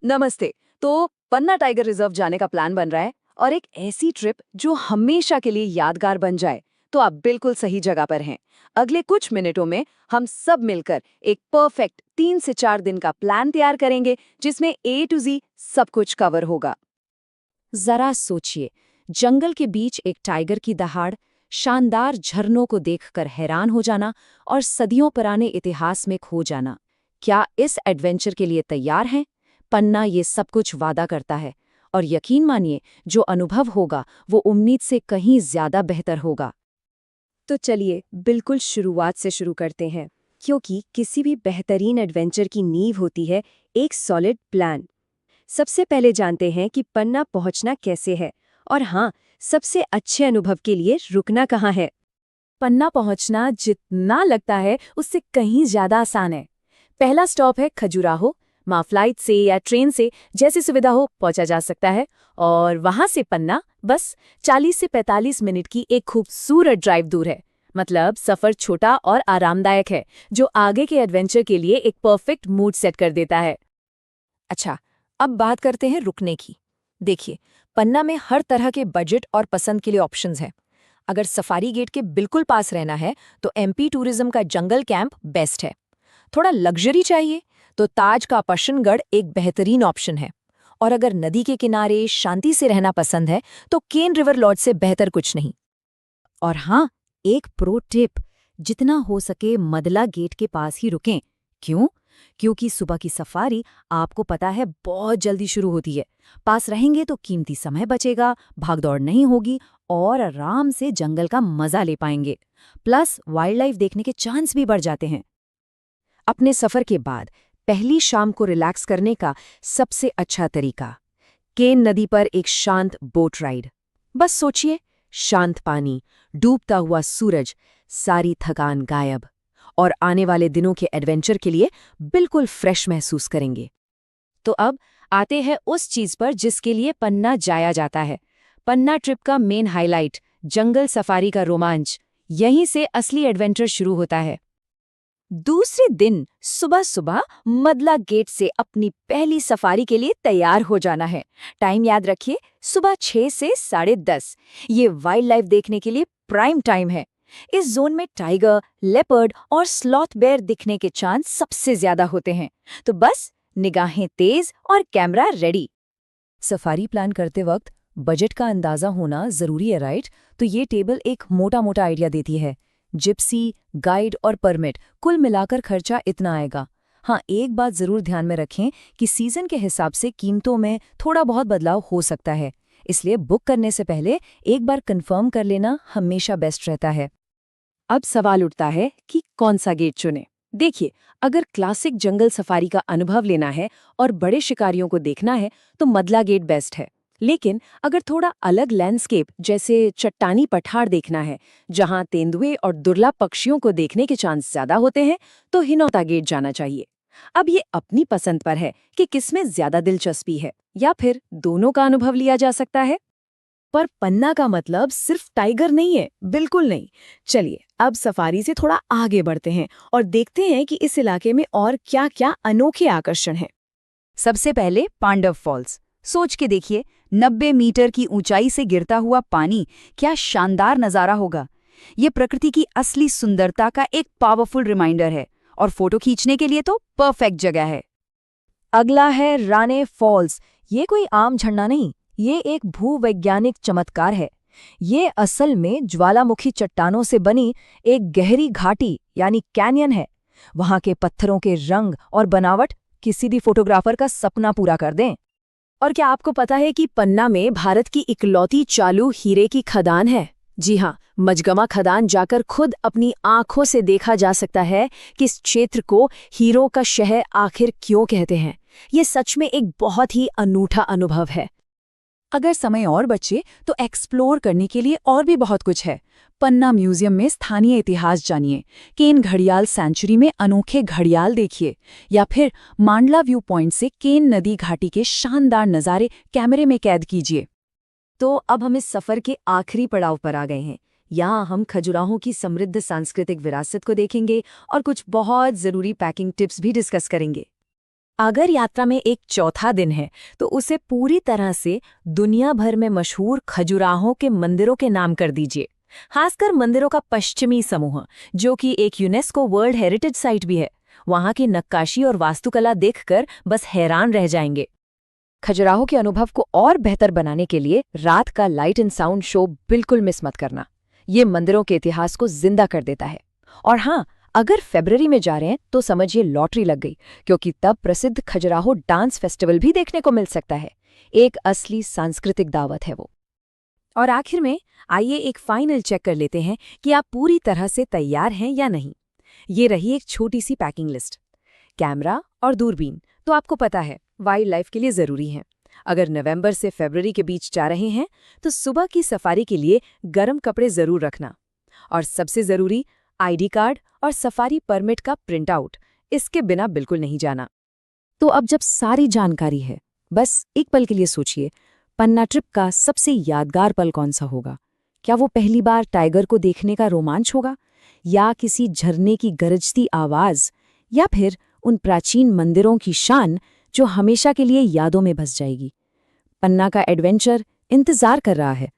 नमस्ते। तो पन्ना tiger reserve जाने का प्लान बन रहा है और एक ऐसी ट्रिप जो हमेशा के लिए यादगार बन जाए। तो आप बिल्कुल सही जगह पर हैं। अगले कुछ मिनटों में हम सब मिलकर एक परफेक्ट 3 से 4 दिन का प्लान तैयार करेंगे जिसमें ए टू जी सब कुछ कवर होगा। जरा सोचिए, जंगल के बीच एक टाइगर की दहाड़, शानदार झरनों को देखकर हैरान हो जाना और सदियों पुराने इतिहास में खो जाना। क्या इस एडवेंचर के लिए तैयार हैं? पन्ना ये सब कुछ वादा करता है, और यकीन मानिए, जो अनुभव होगा वो उम्मीद से कहीं ज्यादा बेहतर होगा। तो चलिए बिल्कुल शुरुआत से शुरू करते हैं, क्योंकि किसी भी बेहतरीन एडवेंचर की नींव होती है एक सॉलिड प्लान। सबसे पहले जानते हैं कि पन्ना पहुंचना कैसे है, और हाँ, सबसे अच्छे अनुभव के लिए रुकना कहाँ है। पन्ना पहुंचना जितना लगता है उससे कहीं ज्यादा आसान है। पहला स्टॉप है खजुराहो। वहाँ फ्लाइट से या ट्रेन से जैसी सुविधा हो पहुंचा जा सकता है, और वहां से पन्ना बस 40 से 45 मिनट की एक खूबसूरत ड्राइव दूर है। मतलब सफर छोटा और आरामदायक है, जो आगे के एडवेंचर के लिए एक परफेक्ट मूड सेट कर देता है। अच्छा, अब बात करते हैं रुकने की। देखिए, पन्ना में हर तरह के बजट और पसंद के लिए ऑप्शंस हैं। अगर सफारी गेट के बिल्कुल पास रहना है तो एमपी टूरिज्म का जंगल कैंप बेस्ट है। थोड़ा लग्जरी चाहिए तो ताज का पशनगढ़ एक बेहतरीन ऑप्शन है। और अगर नदी के किनारे शांति से रहना पसंद है तो केन रिवर लॉज से बेहतर कुछ नहीं। और हाँ, एक प्रो टिप, जितना हो सके मदला गेट के पास ही रुकें। क्यों? क्योंकि सुबह की सफारी आपको पता है बहुत जल्दी शुरू होती है। पास रहेंगे तो कीमती समय बचेगा, भागदौड़ नहीं होगी और आराम से जंगल का मजा ले पाएंगे। प्लस वाइल्ड लाइफ देखने के चांस भी बढ़ जाते हैं। अपने सफर के बाद पहली शाम को रिलैक्स करने का सबसे अच्छा तरीका, केन नदी पर एक शांत बोट राइड। बस सोचिए, शांत पानी, डूबता हुआ सूरज, सारी थकान गायब, और आने वाले दिनों के एडवेंचर के लिए बिल्कुल फ्रेश महसूस करेंगे। तो अब आते हैं उस चीज पर जिसके लिए पन्ना जाया जाता है। पन्ना ट्रिप का मेन हाइलाइट, जंगल सफारी का रोमांच। यहीं से असली एडवेंचर शुरू होता है। दूसरे दिन सुबह सुबह मदला गेट से अपनी पहली सफारी के लिए तैयार हो जाना है। टाइम याद रखिए, सुबह 6 से 10:30। ये वाइल्ड लाइफ देखने के लिए प्राइम टाइम है। इस जोन में टाइगर, लेपर्ड और स्लॉथ बेयर दिखने के चांस सबसे ज्यादा होते हैं। तो बस निगाहें तेज और कैमरा रेडी। सफारी प्लान करते वक्त बजट का अंदाजा होना जरूरी है, राइट? तो ये टेबल एक मोटा मोटा आइडिया देती है। जिप्सी, गाइड और परमिट कुल मिलाकर खर्चा इतना आएगा। हाँ, एक बात जरूर ध्यान में रखें कि सीजन के हिसाब से कीमतों में थोड़ा बहुत बदलाव हो सकता है, इसलिए बुक करने से पहले एक बार कंफर्म कर लेना हमेशा बेस्ट रहता है। अब सवाल उठता है कि कौन सा गेट चुने। देखिए, अगर क्लासिक जंगल सफारी का अनुभव लेना है और बड़े शिकारियों को देखना है तो मदला गेट बेस्ट है। लेकिन अगर थोड़ा अलग लैंडस्केप जैसे चट्टानी पठार देखना है, जहां तेंदुए और दुर्लभ पक्षियों को देखने के चांस ज्यादा होते हैं, तो हिनौता गेट जाना चाहिए। अब ये अपनी पसंद पर है कि किसमें ज्यादा दिलचस्पी है, या फिर दोनों का अनुभव लिया जा सकता है। पर पन्ना का मतलब सिर्फ टाइगर नहीं है, बिल्कुल नहीं। चलिए अब सफारी से थोड़ा आगे बढ़ते हैं और देखते हैं कि इस इलाके में और क्या-क्या अनोखे आकर्षण हैं। सबसे पहले पांडव फॉल्स। सोच के देखिए, 90 मीटर की ऊंचाई से गिरता हुआ पानी, क्या शानदार नजारा होगा। ये प्रकृति की असली सुंदरता का एक पावरफुल रिमाइंडर है, और फोटो खींचने के लिए तो परफेक्ट जगह है। अगला है राने फॉल्स। ये कोई आम झरना नहीं, ये एक भूवैज्ञानिक चमत्कार है। ये असल में ज्वालामुखी चट्टानों से बनी एक गहरी घाटी यानी कैनियन है। वहां के पत्थरों के रंग और बनावट किसी भी फोटोग्राफर का सपना पूरा कर दें। और क्या आपको पता है कि पन्ना में भारत की इकलौती चालू हीरे की खदान है? जी हाँ, मजगमा खदान जाकर खुद अपनी आंखों से देखा जा सकता है कि इस क्षेत्र को हीरों का शहर आखिर क्यों कहते हैं। ये सच में एक बहुत ही अनूठा अनुभव है। अगर समय और बचे तो एक्सप्लोर करने के लिए और भी बहुत कुछ है। पन्ना म्यूजियम में स्थानीय इतिहास जानिए, केन घड़ियाल सेंचुरी में अनोखे घड़ियाल देखिए, या फिर मांडला व्यू पॉइंट से केन नदी घाटी के शानदार नज़ारे कैमरे में कैद कीजिए। तो अब हम इस सफर के आखिरी पड़ाव पर आ गए हैं। यहाँ हम खजुराहों की समृद्ध सांस्कृतिक विरासत को देखेंगे और कुछ बहुत जरूरी पैकिंग टिप्स भी डिस्कस करेंगे। अगर यात्रा में एक चौथा दिन है तो उसे पूरी तरह से दुनिया भर में मशहूर खजुराहों के मंदिरों के नाम कर दीजिए, खासकर मंदिरों का पश्चिमी समूह, जो कि एक यूनेस्को वर्ल्ड हेरिटेज साइट भी है। वहां की नक्काशी और वास्तुकला देखकर बस हैरान रह जाएंगे। खजुराहो के अनुभव को और बेहतर बनाने के लिए रात का लाइट एंड साउंड शो बिल्कुल मिस मत करना। ये मंदिरों के इतिहास को जिंदा कर देता है। और हाँ, अगर फरवरी में जा रहे हैं तो समझिए लॉटरी लग गई, क्योंकि तब प्रसिद्ध खजुराहो डांस फेस्टिवल भी देखने को मिल सकता है। एक असली सांस्कृतिक दावत है वो। और आखिर में आइए एक फाइनल चेक कर लेते हैं कि आप पूरी तरह से तैयार हैं या नहीं। ये रही एक छोटी सी पैकिंग लिस्ट। कैमरा और दूरबीन तो आपको पता है वाइल्ड लाइफ के लिए ज़रूरी हैं। अगर नवंबर से फरवरी के बीच जा रहे हैं तो सुबह की सफारी के लिए गर्म कपड़े ज़रूर रखना। और सबसे ज़रूरी आईडी कार्ड और सफारी परमिट का प्रिंट आउट, इसके बिना बिल्कुल नहीं जाना। तो अब जब सारी जानकारी है, बस एक पल के लिए सोचिए, पन्ना ट्रिप का सबसे यादगार पल कौन सा होगा? क्या वो पहली बार टाइगर को देखने का रोमांच होगा, या किसी झरने की गरजती आवाज़, या फिर उन प्राचीन मंदिरों की शान जो हमेशा के लिए यादों में बस जाएगी? पन्ना का एडवेंचर इंतजार कर रहा है।